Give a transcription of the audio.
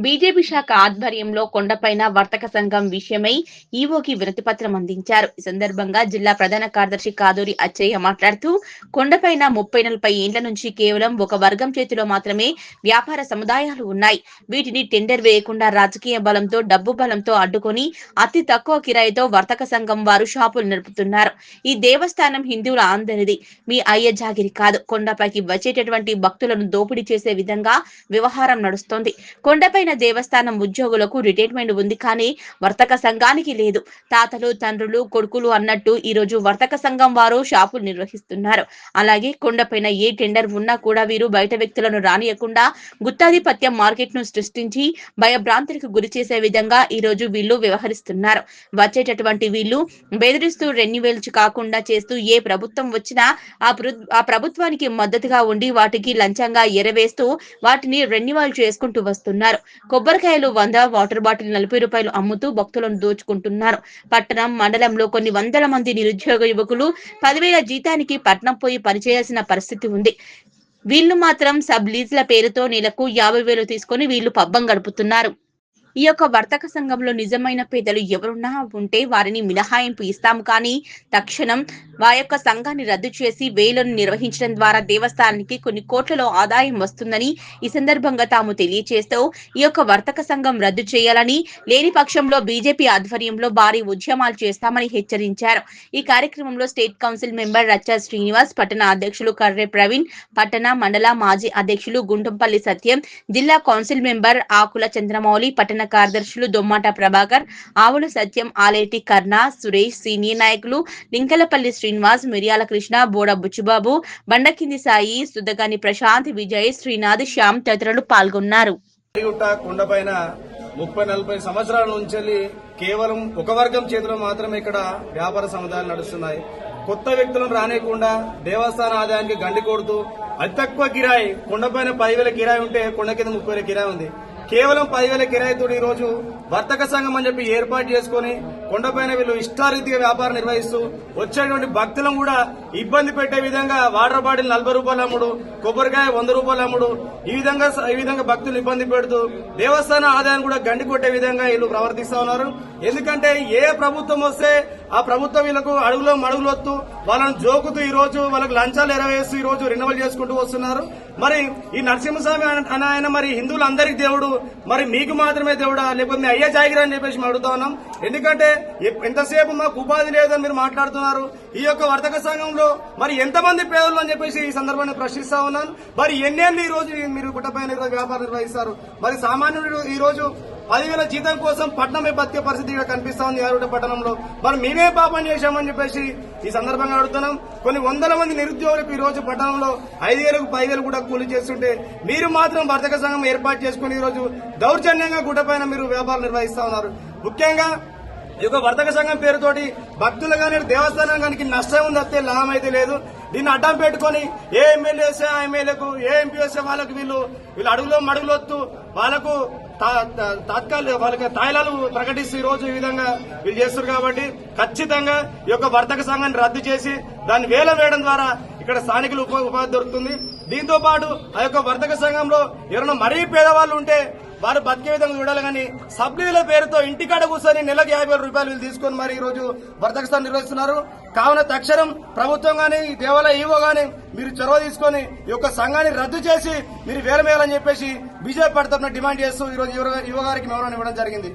BJP శాఖ ఆధ్వర్యంలో కొండపైన వర్తక సంఘం విషయమై ఈవోకి వినతిపత్రం అందించారు. ఈ సందర్భంగా జిల్లా ప్రధాన కార్యదర్శి కాదూరి అచ్చయ్య మాట్లాడుతూ, కొండపైన 30-40 ఏండ్ల నుంచి కేవలం ఒక వర్గం చేతిలో మాత్రమే వ్యాపార సముదాయాలు ఉన్నాయి. వీటిని టెండర్ వేయకుండా రాజకీయ బలంతో, డబ్బు బలంతో అడ్డుకొని అతి తక్కువ కిరాయితో వర్తక సంఘం వారు షాపులు నడుపుతున్నారు. ఈ దేవస్థానం హిందువుల అందరిది, మీ అయ్య జాగిరి కాదు. కొండపైకి వచ్చేటటువంటి భక్తులను దోపిడీ చేసే విధంగా వ్యవహారం నడుస్తోంది. కొండపైన దేవస్థానం ఉద్యోగులకు రిటైర్మెంట్ ఉంది, కానీ వర్తక సంఘానికి లేదు. తాతలు, తండ్రులు, కొడుకులు అన్నట్టు ఈ రోజు వర్తక సంఘం వారు షాపులు నిర్వహిస్తున్నారు. అలాగే కొండపైన ఏ టెండర్ ఉన్నా కూడా వీరు బయట వ్యక్తులను రానియకుండా గుత్తాధిపత్యం మార్కెట్ ను సృష్టించి భయభ్రాంతులకు గురి చేసే విధంగా ఈ రోజు వీళ్ళు వ్యవహరిస్తున్నారు. వచ్చేటటువంటి వీళ్ళు బెదిరిస్తూ రెన్యువల్స్ కాకుండా చేస్తూ ఏ ప్రభుత్వం వచ్చినా ఆ ప్రభుత్వానికి మద్దతుగా ఉండి వాటికి లంచంగా ఎరవేస్తూ వాటిని రెన్యువల్ చేసుకుంటూ వస్తున్నారు. కొబ్బరికాయలు 100, వాటర్ బాటిల్ 40 రూపాయలు అమ్ముతూ భక్తులను దోచుకుంటున్నారు. పట్టణం, మండలంలో కొన్ని వందల మంది నిరుద్యోగ యువకులు 10,000 జీతానికి పట్నం పోయి పనిచేయాల్సిన పరిస్థితి ఉంది. వీళ్ళు మాత్రం సబ్ లీజ్ల పేరుతో నెలకు 50,000 తీసుకొని వీళ్ళు పబ్బం గడుపుతున్నారు. ఈ యొక్క వర్తక సంఘంలో నిజమైన పేదలు ఎవరున్నా ఉంటే వారిని మినహాయింపు ఇస్తాము, కానీ తక్షణం వారి యొక్క సంఘాన్ని రద్దు చేసి వేలను నిర్వహించడం ద్వారా దేవస్థానానికి కొన్ని కోట్లలో ఆదాయం వస్తుందని ఈ సందర్భంగా తాము తెలియజేస్తూ ఈ యొక్క వర్తక సంఘం రద్దు చేయాలని, లేని పక్షంలో బీజేపీ ఆధ్వర్యంలో భారీ ఉద్యమాలు చేస్తామని హెచ్చరించారు. ఈ కార్యక్రమంలో స్టేట్ కౌన్సిల్ మెంబర్ రచ్చా శ్రీనివాస్, పట్టణ అధ్యక్షులు కర్రె ప్రవీణ్, పట్టణ మండల మాజీ అధ్యక్షులు గుంటంపల్లి సత్యం, జిల్లా కౌన్సిల్ మెంబర్ ఆకుల చంద్రమౌళి, పట్టణ కార్యదర్శులు దొమ్మాట ప్రభాకర్, ఆవుల సత్యం, ఆలేటి కర్ణ, సురేష్, సీనియర్ నాయకులు లింకలపల్లి శ్రీనివాస్, మిర్యాల కృష్ణ, బోడ బుచ్చుబాబు, బండకింది సాయి, సుద్దగాని ప్రశాంత్, విజయ్, శ్రీనాథ్, శ్యామ్ తదితరులు పాల్గొన్నారు. కొండపైన 30-40 సంవత్సరాల నుంచి కేవలం ఒక వర్గం చేతిలో మాత్రమే ఇక్కడ వ్యాపార సముదాయాలు నడుస్తున్నాయి. కొత్త వ్యక్తులను రానియకుండా దేవస్థాన ఆదాయానికి గండి కొడుతూ అతి తక్కువ కిరాయి, కొండపైన 10,000 కిరాయి ఉంటే కొండ కింద 30,000 కిరాయి ఉంది. కేవలం 10,000 కిరాయితో ఈ రోజు వర్తక సంఘం అని చెప్పి ఏర్పాటు చేసుకుని కొండపైన వీళ్ళు ఇష్టారీతిగా వ్యాపారం నిర్వహిస్తూ వచ్చేటువంటి భక్తులను కూడా ఇబ్బంది పెట్టే విధంగా వాటర్ బాటిల్ 40 రూపాయలు అమ్ముడు, కొబ్బరికాయ 100 రూపాయలు అమ్ముడు, ఈ విధంగా భక్తులు ఇబ్బంది పెడుతూ దేవస్థాన ఆదాయాన్ని కూడా గండి కొట్టే విధంగా వీళ్ళు ప్రవర్తిస్తా ఉన్నారు. ఎందుకంటే ఏ ప్రభుత్వం వస్తే ఆ ప్రభుత్వం వీళ్ళకు అడుగులో మడుగులొత్తు వాళ్ళని జోకుతూ ఈ రోజు వాళ్ళకి లంచాలు ఎరవేస్తూ ఈ రోజు రెన్యువల్ చేసుకుంటూ వస్తున్నారు. మరి ఈ నరసింహస్వామి అని ఆయన మరి హిందువులందరికీ దేవుడు, మరి మీకు మాత్రమే దేవుడా, లేకపోతే మీ అయ్యే జాగిరా అని చెప్పేసి మేము అడుగుతా ఉన్నాం. ఎందుకంటే ఎంతసేపు మాకు ఉపాధి లేదని మీరు మాట్లాడుతున్నారు. ఈ యొక్క వర్తక సంఘంలో మరి ఎంతమంది పేదలు అని చెప్పేసి ఈ సందర్భాన్ని ప్రశ్నిస్తా ఉన్నాను. మరి ఎన్నేళ్ళు ఈ రోజు మీరు గుట్టపైన వ్యాపారం నిర్వహిస్తారు? మరి సామాన్యుడు ఈ రోజు 10,000 జీతం కోసం పట్టణమే బతికే పరిస్థితి ఇక్కడ కనిపిస్తా ఉంది యారుట పట్టణంలో. మరి మేమే పాపం చేశామని చెప్పేసి ఈ సందర్భంగా అడుగుతున్నాం. కొన్ని వందల మంది నిరుద్యోగులకు ఈ రోజు పట్టణంలో 5,000కు 10,000 కూడా కూలీ చేస్తుంటే మీరు మాత్రం వర్తక సంఘం ఏర్పాటు చేసుకుని ఈ రోజు దౌర్జన్యంగా గుట్టపైన మీరు వ్యాపారం నిర్వహిస్తా ఉన్నారు. ముఖ్యంగా ఈ యొక్క వర్తక సంఘం పేరుతోటి భక్తులు కానీ దేవస్థానానికి నష్టం ఉంది తప్పితే లాభం అయితే లేదు. దీన్ని అడ్డం పెట్టుకుని ఏ ఎమ్మెల్యే వస్తే ఆ ఎమ్మెల్యేకు, ఏ ఎంపీ వస్తే వాళ్ళకు వీళ్ళు అడుగులో మడుగులొత్తు వాళ్ళకు వాళ్ళకి తాయిలాలు ప్రకటిస్తూ ఈ రోజు ఈ విధంగా వీళ్ళు చేస్తారు. కాబట్టి ఖచ్చితంగా ఈ యొక్క వర్తక సంఘాన్ని రద్దు చేసి దాన్ని వేలం వేయడం ద్వారా ఇక్కడ స్థానికులు ఉపాధి దొరుకుతుంది. దీంతో పాటు ఆ యొక్క వర్తక సంఘంలో ఎవరైనా మరీ పేదవాళ్ళు ఉంటే వారు బతికే విధంగా చూడాలి, కానీ సబ్సిడీల పేరుతో ఇంటికాడ కూర్చొని నెలకు 50,000 రూపాయలు వీళ్ళు తీసుకొని మరి ఈ రోజు వర్తక స్థానం నిర్వహిస్తున్నారు. కావున తక్షణం ప్రభుత్వం గానీ ఈ దేవాలయ ఈవో గానీ మీరు చొరవ తీసుకొని ఈ యొక్క సంఘాన్ని రద్దు చేసి మీరు వేలం వేయాలని చెప్పేసి బీజేపీ తరఫున డిమాండ్ చేస్తూ ఈ రోజు ఈవో గారికి మెమోరాండం ఇవ్వడం జరిగింది.